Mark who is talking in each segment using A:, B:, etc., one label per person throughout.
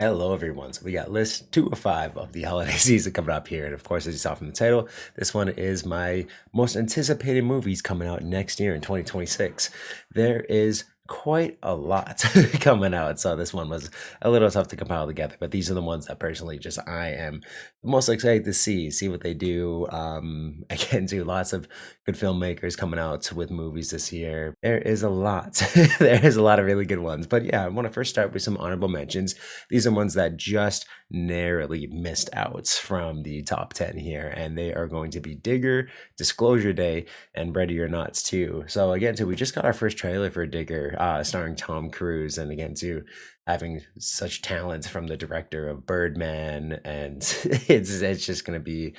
A: Hello, everyone. So we got list 2 of 5 of the holiday season coming up here. And of course, as you saw from the title, this one is my most anticipated movies coming out next year in 2026. There is quite a lot coming out. So this one was a little tough to compile together, but these are the ones that personally just I am most excited to see what they do. Again, do lots of good filmmakers coming out with movies this year. There is a lot. There is a lot of really good ones. But yeah, I want to first start with some honorable mentions. These are ones that just narrowly missed out from the top 10 here, and they are going to be Digger, Disclosure Day, and Ready or Not too. So again, too, we just got our first trailer for Digger, starring Tom Cruise, and again, too, having such talent from the director of Birdman, and it's just gonna be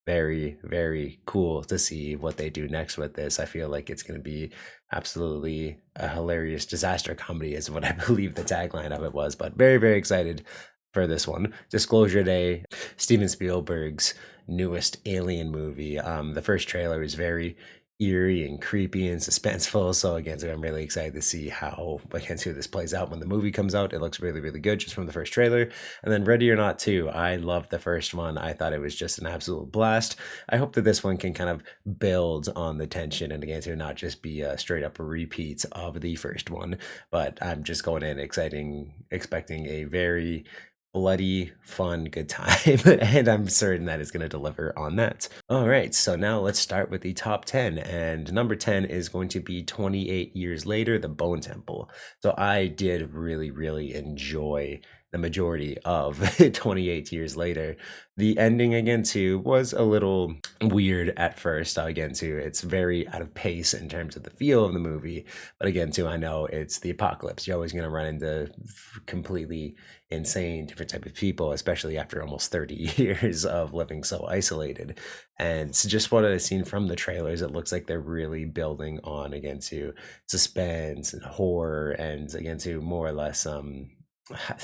A: very, very cool to see what they do next with this. I feel like it's going to be absolutely a hilarious disaster comedy, is what I believe the tagline of it was. But very, very excited for this one. Disclosure Day, Steven Spielberg's newest Alien movie. The first trailer is very eerie and creepy and suspenseful. So I'm really excited to see how this plays out when the movie comes out. It looks really, really good just from the first trailer. And then Ready or Not too. I loved the first one. I thought it was just an absolute blast. I hope that this one can kind of build on the tension and again to not just be a straight up repeat of the first one. But I'm just going in expecting a very bloody, fun, good time. And I'm certain that it's going to deliver on that. All right, so now let's start with the top 10. And number 10 is going to be 28 Years Later, The Bone Temple. So I did really, really enjoy the majority of 28 Years Later. The ending, again, too, was a little weird at first. Again, too, it's very out of pace in terms of the feel of the movie. But again, too, I know it's the apocalypse. You're always going to run into completely insane different type of people, especially after almost 30 years of living so isolated. And it's just what I've seen from the trailers, it looks like they're really building on again to suspense and horror, and again to more or less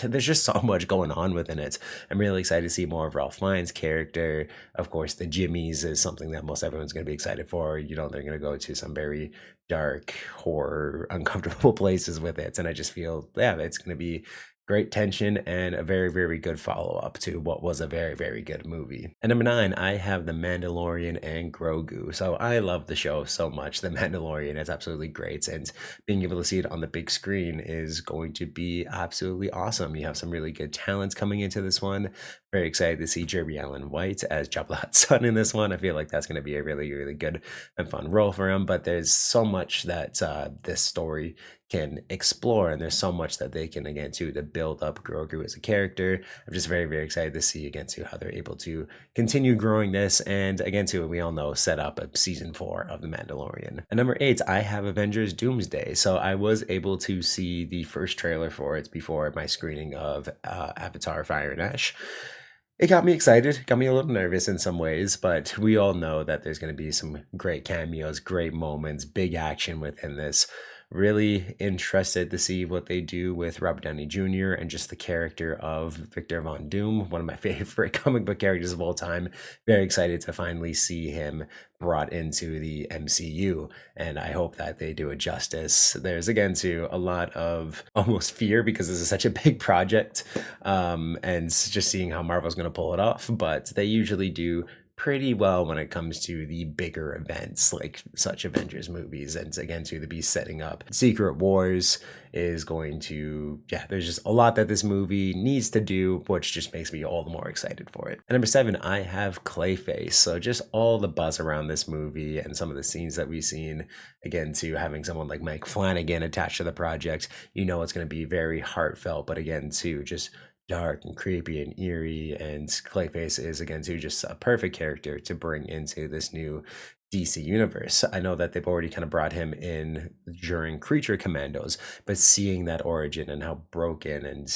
A: there's just so much going on within it. I'm really excited to see more of Ralph Fiennes' character. Of course, the Jimmies is something that most everyone's going to be excited for. They're going to go to some very dark, horror, uncomfortable places with it. And I just feel, yeah, it's going to be great tension and a very, very good follow up to what was a very, very good movie. And number 9, I have The Mandalorian and Grogu. So I love the show so much. The Mandalorian is absolutely great. And being able to see it on the big screen is going to be absolutely awesome. You have some really good talents coming into this one. Very excited to see Jeremy Allen White as Jabba the Hutt's son in this one. I feel like that's going to be a really, really good and fun role for him. But there's so much that this story can explore, and there's so much that they can again to build up Grogu as a character. I'm just very, very excited to see again to how they're able to continue growing this, and again to we all know set up a season 4 of The Mandalorian. And number 8, I have Avengers Doomsday. So I was able to see the first trailer for it before my screening of Avatar Fire and Ash. It got me excited, got me a little nervous in some ways, but we all know that there's going to be some great cameos, great moments, big action within this. Really interested to see what they do with Robert Downey Jr. and just the character of Victor Von Doom, one of my favorite comic book characters of all time. Very excited to finally see him brought into the MCU, and I hope that they do it justice. There's again to a lot of almost fear because this is such a big project, and just seeing how Marvel's going to pull it off, but they usually do pretty well when it comes to the bigger events like such Avengers movies. And again to be setting up Secret Wars is going to, yeah, there's just a lot that this movie needs to do, which just makes me all the more excited for it. And number 7, I have Clayface. So just all the buzz around this movie and some of the scenes that we've seen, again to having someone like Mike Flanagan attached to the project, it's going to be very heartfelt, but again to just dark and creepy and eerie, and Clayface is again too just a perfect character to bring into this new DC universe. I know that they've already kind of brought him in during Creature Commandos, but seeing that origin and how broken, and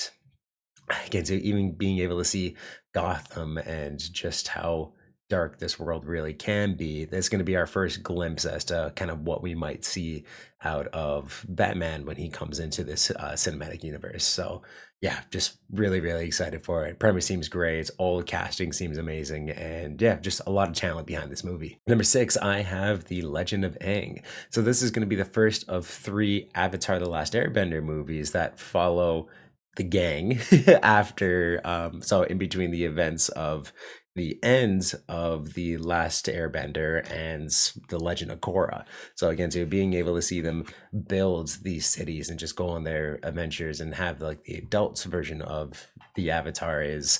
A: again to even being able to see Gotham and just how dark this world really can be, that's going to be our first glimpse as to kind of what we might see out of Batman when he comes into this cinematic universe. So yeah, just really, really excited for it. Premise seems great. All the casting seems amazing. And yeah, just a lot of talent behind this movie. Number 6, I have The Legend of Aang. So this is going to be the first of 3 Avatar The Last Airbender movies that follow the gang after so in between the events of the ends of the last airbender and the legend of Korra. So again, so being able to see them build these cities and just go on their adventures and have like the adults version of the avatar is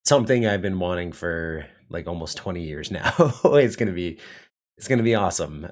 A: something I've been wanting for like almost 20 years now. It's gonna be awesome,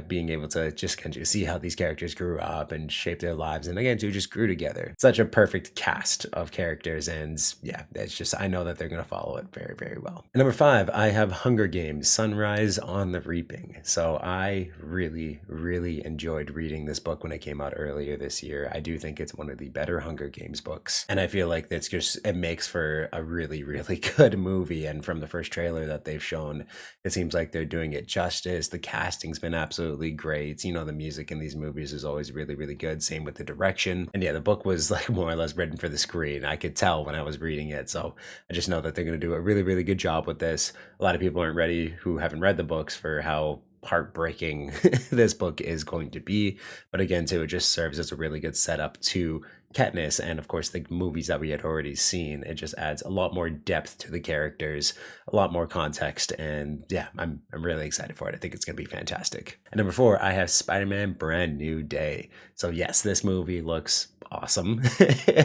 A: being able to just kind of see how these characters grew up and shaped their lives, and again, too, just grew together. Such a perfect cast of characters, and yeah, it's just I know that they're gonna follow it very, very well. And number 5, I have Hunger Games: Sunrise on the Reaping. So I really, really enjoyed reading this book when it came out earlier this year. I do think it's one of the better Hunger Games books, and I feel like it makes for a really, really good movie. And from the first trailer that they've shown, it seems like they're doing it justice. The casting's been absolutely great. The music in these movies is always really, really good. Same with the direction. And yeah, the book was like more or less written for the screen. I could tell when I was reading it. So I just know that they're going to do a really, really good job with this. A lot of people aren't ready who haven't read the books for how heartbreaking this book is going to be. But again, too, it just serves as a really good setup to Katniss and of course the movies that we had already seen. It just adds a lot more depth to the characters, a lot more context, and yeah, I'm really excited for it. I think it's gonna be fantastic. And number 4, I have Spider-Man: Brand New Day. So yes, this movie looks awesome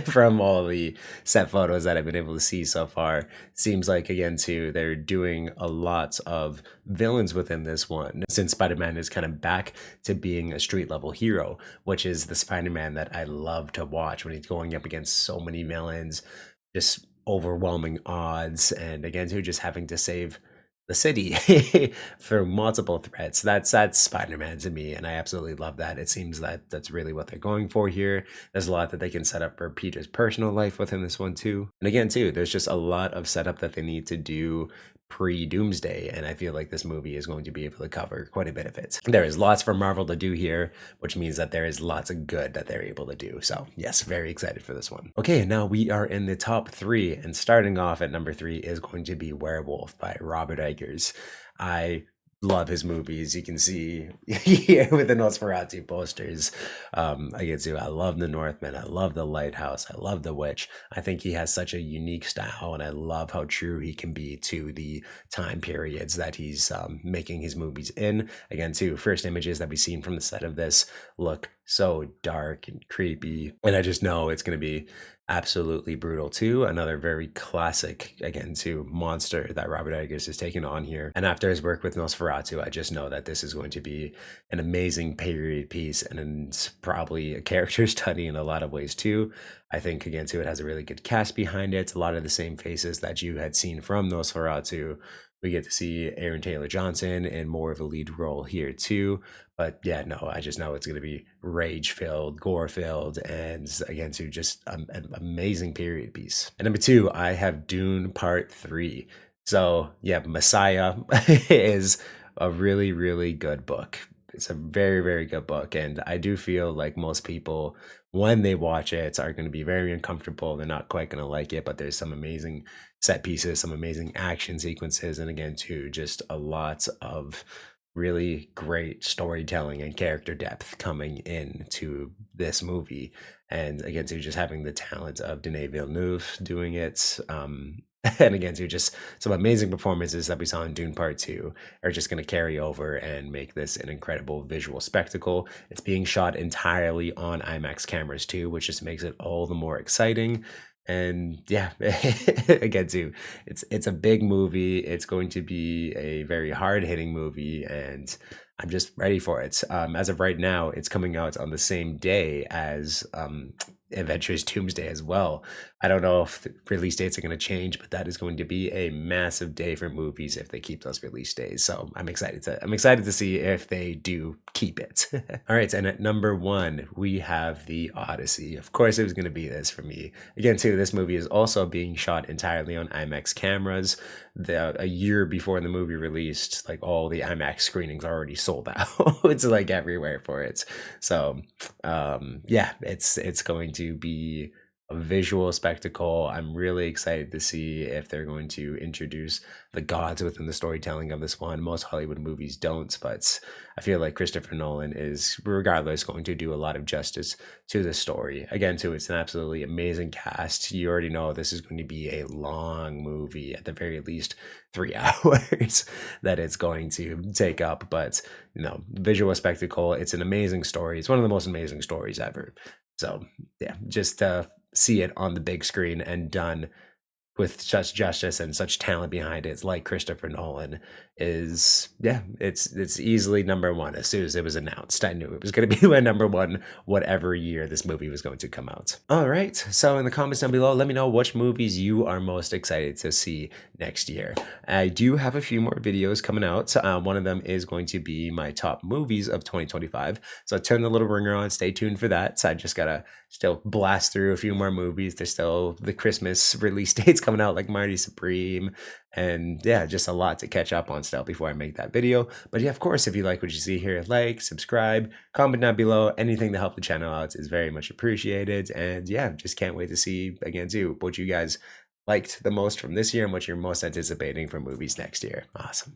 A: from all the set photos that I've been able to see so far. Seems like again too they're doing a lot of villains within this one, since Spider-Man is kind of back to being a street level hero, which is the Spider-Man that I love to watch when he's going up against so many villains, just overwhelming odds, and again too just having to save the city for multiple threats. That's Spider-Man to me, and I absolutely love that. It seems that that's really what they're going for here. There's a lot that they can set up for Peter's personal life within this one too. And again too, there's just a lot of setup that they need to do pre-Doomsday, and I feel like this movie is going to be able to cover quite a bit of it. There is lots for Marvel to do here, which means that there is lots of good that they're able to do. So yes, very excited for this one. Okay, and now we are in the top 3, and starting off at number 3 is going to be Werewolf by Robert Eggers. I love his movies. You can see here with the Nosferatu posters. I love The Northman. I love The Lighthouse. I love The Witch. I think he has such a unique style, and I love how true he can be to the time periods that he's making his movies in. Again, too, first images that we've seen from the set of this look so dark and creepy, and I just know it's going to be absolutely brutal too. Another very classic, again, too, monster that Robert Eggers is taking on here. And after his work with Nosferatu, I just know that this is going to be an amazing period piece, and it's probably a character study in a lot of ways too. I think again too, it has a really good cast behind it. A lot of the same faces that you had seen from Nosferatu. We get to see Aaron Taylor Johnson in more of a lead role here too. But yeah, no, I just know it's going to be rage filled, gore filled, and again, to just an amazing period piece. And number 2, I have Dune Part 3. So yeah, Messiah is a really, really good book. It's a very, very good book. And I do feel like most people, when they watch it, are going to be very uncomfortable. They're not quite going to like it, but there's some amazing set pieces, some amazing action sequences, and again, too, just a lot of really great storytelling and character depth coming into this movie. And again, too, just having the talent of Denis Villeneuve doing it. And again, too, just some amazing performances that we saw in Dune Part 2 are just going to carry over and make this an incredible visual spectacle. It's being shot entirely on IMAX cameras too, which just makes it all the more exciting. And yeah, again too, it's a big movie. It's going to be a very hard-hitting movie, and I'm just ready for it. As of right now, it's coming out on the same day as Adventures Doomsday as well. I don't know if the release dates are going to change, but that is going to be a massive day for movies if they keep those release days. So I'm excited to see if they do keep it. All right, and at number 1, we have The Odyssey. Of course, it was going to be this for me. Again, too, this movie is also being shot entirely on IMAX cameras. A year before the movie released, like all the IMAX screenings are already sold out. It's like everywhere for it. So yeah, it's going to be a visual spectacle. I'm really excited to see if they're going to introduce the gods within the storytelling of this one. Most Hollywood movies don't, but I feel like Christopher Nolan is, regardless, going to do a lot of justice to the story. Again, too, it's an absolutely amazing cast. You already know this is going to be a long movie, at the very least 3 hours that it's going to take up. But visual spectacle. It's an amazing story. It's one of the most amazing stories ever. So yeah, just see it on the big screen and done with such justice and such talent behind it, it's like Christopher Nolan is, yeah, it's easily number one. As soon as it was announced, I knew it was going to be my number one, whatever year this movie was going to come out. All right, so in the comments down below, let me know which movies you are most excited to see next year. I do have a few more videos coming out. One of them is going to be my top movies of 2025. So turn the little ringer on, stay tuned for that. So I just gotta still blast through a few more movies. There's still the Christmas release dates coming out, like Marty Supreme, and yeah, just a lot to catch up on still before I make that video. But yeah, of course, if you like what you see here, like, subscribe, comment down below. Anything to help the channel out is very much appreciated. And yeah, just can't wait to see again too what you guys liked the most from this year and what you're most anticipating for movies next year. Awesome.